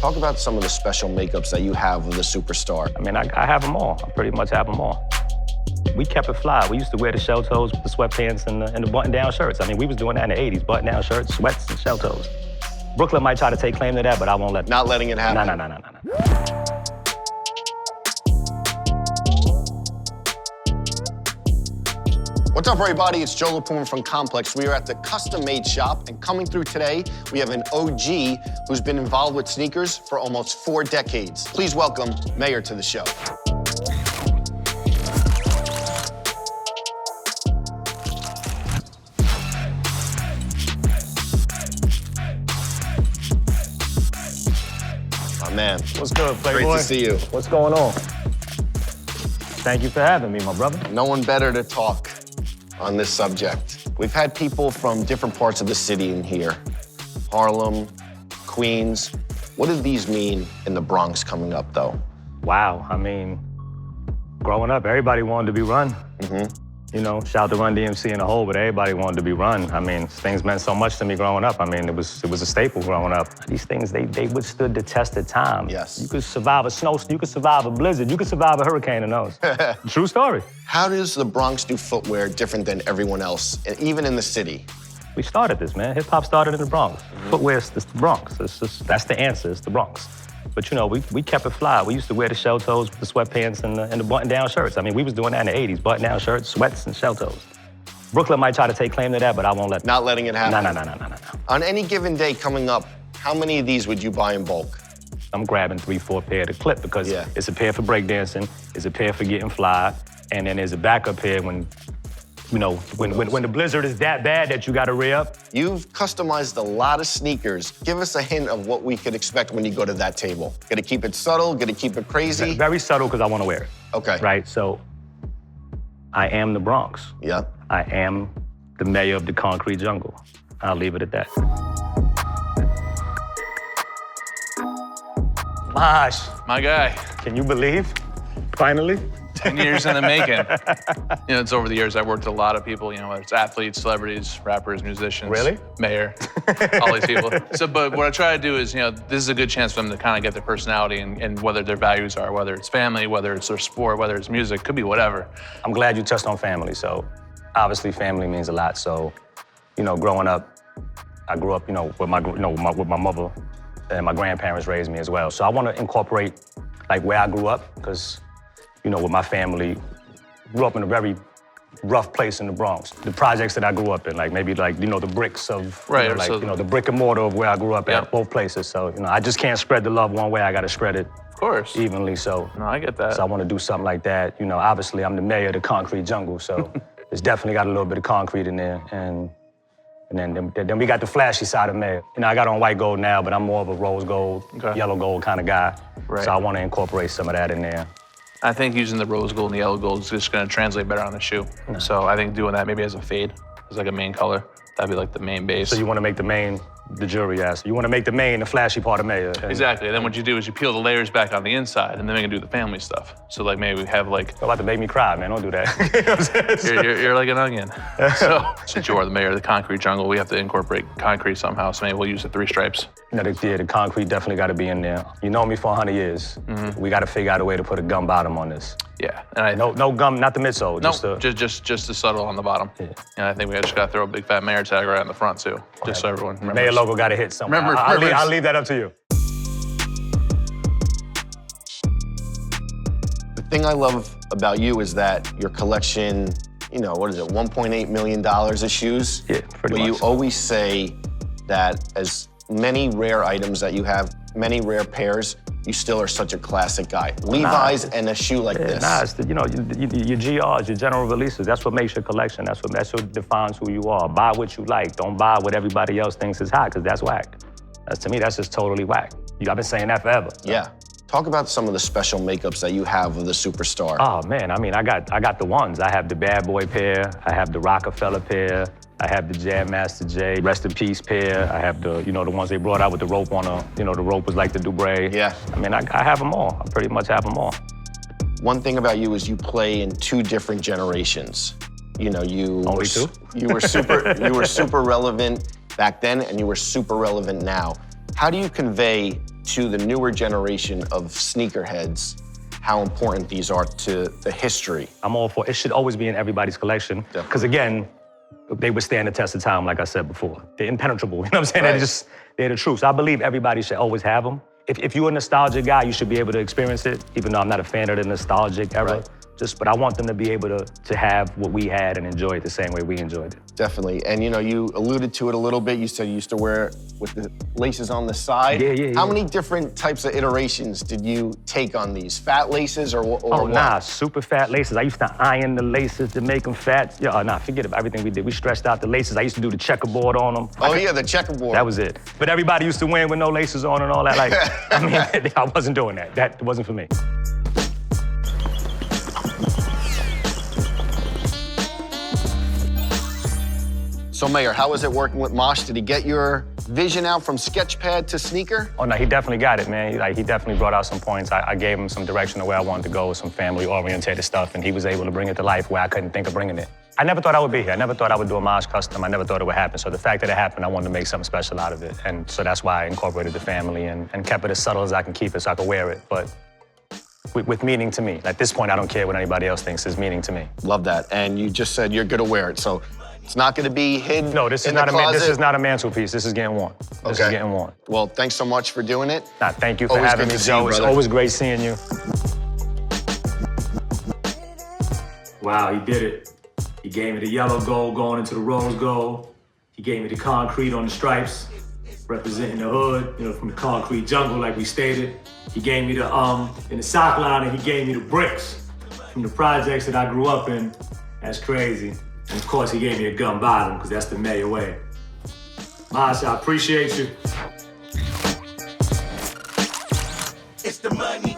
Talk about some of the special makeups that you have with a superstar. I mean, I have them all. I pretty much have them all. We kept it fly. We used to wear the shell toes with the sweatpants and the button-down shirts. I mean, we was doing that in the 80s, button-down shirts, sweats, and shell toes. Brooklyn might try to take claim to that, but I won't let them. Not letting it happen? No. What's up, everybody? It's Joe La Puma from Complex. We are at the custom-made shop, and coming through today, we have an OG who's been involved with sneakers for almost 4 decades. Please welcome Mache to the show. My man. What's good, Playboy? Great to see you. What's going on? Thank you for having me, my brother. No one better to talk on this subject. We've had people from different parts of the city in here. Harlem, Queens. What do these mean in the Bronx coming up, though? Wow, I mean, growing up, everybody wanted to be Run. You know, shout out to Run DMC in the whole, but everybody wanted to be Run. I mean, things meant so much to me growing up. I mean, it was a staple growing up. These things, they withstood the test of time. Yes. You could survive a snowstorm, you could survive a blizzard, you could survive a hurricane in those. True story. How does the Bronx do footwear different than everyone else, and even in the city? We started this, man. Hip-hop started in the Bronx. Footwear is the Bronx. That's the answer, it's the Bronx. But you know, we kept it fly. We used to wear the shell toes with the sweatpants and the button-down shirts. I mean, we was doing that in the 80s, button-down shirts, sweats, and shell toes. Brooklyn might try to take claim to that, but I won't let them. Not letting it happen? No. On any given day coming up, how many of these would you buy in bulk? I'm grabbing 3-4 pair to clip because it's a pair for breakdancing, it's a pair for getting fly, and then there's a backup pair when, you know, when the blizzard is that bad that you gotta re-up. You've customized a lot of sneakers. Give us a hint of what we could expect when you go to that table. Gonna keep it subtle, gonna keep it crazy? Very subtle because I wanna wear it. Okay. Right, so I am the Bronx. Yeah. I am the mayor of the concrete jungle. I'll leave it at that. Mache. My guy. Can you believe? Finally? 10 years in the making. You know, it's over the years I've worked with a lot of people, you know, whether it's athletes, celebrities, rappers, musicians. Really? Mayor, all these people. So, but what I try to do is, you know, this is a good chance for them to kind of get their personality and whether their values are, whether it's family, whether it's their sport, whether it's music, could be whatever. I'm glad you touched on family. So obviously family means a lot. So, you know, growing up, I grew up, you know, with my mother and my grandparents raised me as well. So I want to incorporate like where I grew up because, you know, with my family, grew up in a very rough place in the Bronx. The projects that I grew up in, like maybe like, you know, the bricks of, right, you know, the brick and mortar of where I grew up at, both places. So, you know, I just can't spread the love one way, I gotta spread it evenly, so. No, I get that. So I wanna do something like that. You know, obviously I'm the mayor of the concrete jungle, so it's definitely got a little bit of concrete in there. And then we got the flashy side of mayor. You know, I got on white gold now, but I'm more of a rose gold, yellow gold kind of guy. Right. So I wanna incorporate some of that in there. I think using the rose gold and the yellow gold is just gonna translate better on the shoe. So I think doing that maybe as a fade, as like a main color, that'd be like the main base. So you wanna make the main the jury ass. You wanna make the main the flashy part of mayor. Exactly, and then what you do is you peel the layers back on the inside and then we can do the family stuff. So like maybe we have like... You're about to make me cry, man, don't do that. You know what I'm saying? You're like an onion. So since you are the mayor of the concrete jungle, we have to incorporate concrete somehow, so maybe we'll use the 3 stripes. You know, the concrete definitely gotta be in there. You know me for 100 years. We gotta figure out a way to put a gum bottom on this. Yeah, and no gum, not the midsole. Just the subtle on the bottom. Yeah. And I think we just gotta throw a big fat mayor tag right on the front too, just so everyone remembers. Mayor logo gotta hit somewhere. I'll leave that up to you. The thing I love about you is that your collection, you know, what is it, $1.8 million of shoes? Yeah, pretty much. But you always say that as many rare items that you have, many rare pairs, you still are such a classic guy. Levi's and a shoe like this. Nah, it's you know, your GRs, your general releases, that's what makes your collection. That's what defines who you are. Buy what you like. Don't buy what everybody else thinks is hot, because that's whack. To me, that's just totally whack. I've been saying that forever. So. Yeah. Talk about some of the special makeups that you have with the superstar. Oh man, I mean, I got the ones. I have the Bad Boy pair, I have the Rockefeller pair, I have the Jam Master Jay, rest in peace pair. I have the, you know, the ones they brought out with the rope on the, you know, the rope was like the Dubray. Yeah. I mean, I have them all. I pretty much have them all. One thing about you is you play in 2 different generations. You know, you Only 2? You were super relevant back then, and you were super relevant now. How do you convey to the newer generation of sneakerheads how important these are to the history? I'm all for it. It should always be in everybody's collection. Because again, they withstand the test of time, like I said before. They're impenetrable, you know what I'm saying? Right. They're the truth. So I believe everybody should always have them. If you're a nostalgic guy, you should be able to experience it, even though I'm not a fan of the nostalgic era. Right. But I want them to be able to have what we had and enjoy it the same way we enjoyed it. Definitely. And you alluded to it a little bit. You said you used to wear it with the laces on the side. Yeah. How many different types of iterations did you take on these? Fat laces or what? Nah, super fat laces. I used to iron the laces to make them fat. Forget about everything we did. We stretched out the laces. I used to do the checkerboard on them. Yeah, the checkerboard. That was it. But everybody used to win with no laces on and all that. Like, I mean, I wasn't doing that. That wasn't for me. So, Mayor, how was it working with Mache? Did he get your vision out from sketchpad to sneaker? Oh, no, he definitely got it, man. He definitely brought out some points. I gave him some direction of where I wanted to go with some family-oriented stuff, and he was able to bring it to life where I couldn't think of bringing it. I never thought I would be here. I never thought I would do a Mache custom. I never thought it would happen. So the fact that it happened, I wanted to make something special out of it. And so that's why I incorporated the family and kept it as subtle as I can keep it so I could wear it, but with meaning to me. At this point, I don't care what anybody else thinks is meaning to me. Love that. And you just said you're gonna wear it, so it's not gonna be hidden. No, this is not a mantelpiece. This is getting worn. This is getting worn. Well, thanks so much for doing it. Nah, thank you for having me, Joe. It's always great seeing you. Wow, he did it. He gave me the yellow gold going into the rose gold. He gave me the concrete on the stripes, representing the hood, from the concrete jungle, like we stated. He gave me in the sock line, and he gave me the bricks from the projects that I grew up in. That's crazy. And of course, he gave me a gun bottom, because that's the Mache way. Mache, I appreciate you. It's the money.